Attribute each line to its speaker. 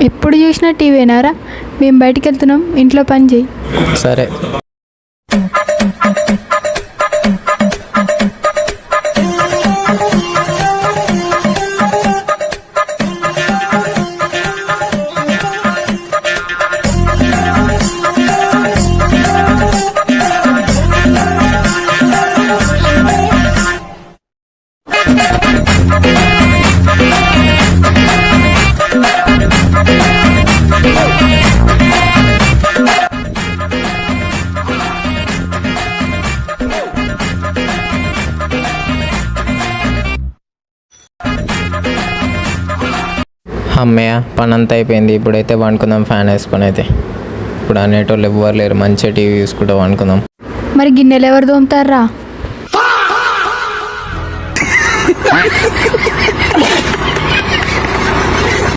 Speaker 1: ఎప్పుడు చూసినా టీవీనారా? మేము బయటికి వెళ్తున్నాం, ఇంట్లో పని చేయి.
Speaker 2: సరే. అమ్మయ్య, పని అంతా అయిపోయింది. ఇప్పుడైతే వండుకుందాం ఫ్యాన్ వేసుకొని. అయితే ఇప్పుడు అనేటోళ్ళు ఎవ్వరు లేరు, మంచిగా టీవీ చూసుకుంటూ వండుకుందాం.
Speaker 1: మరి గిన్నెలు ఎవరు తోముతారా?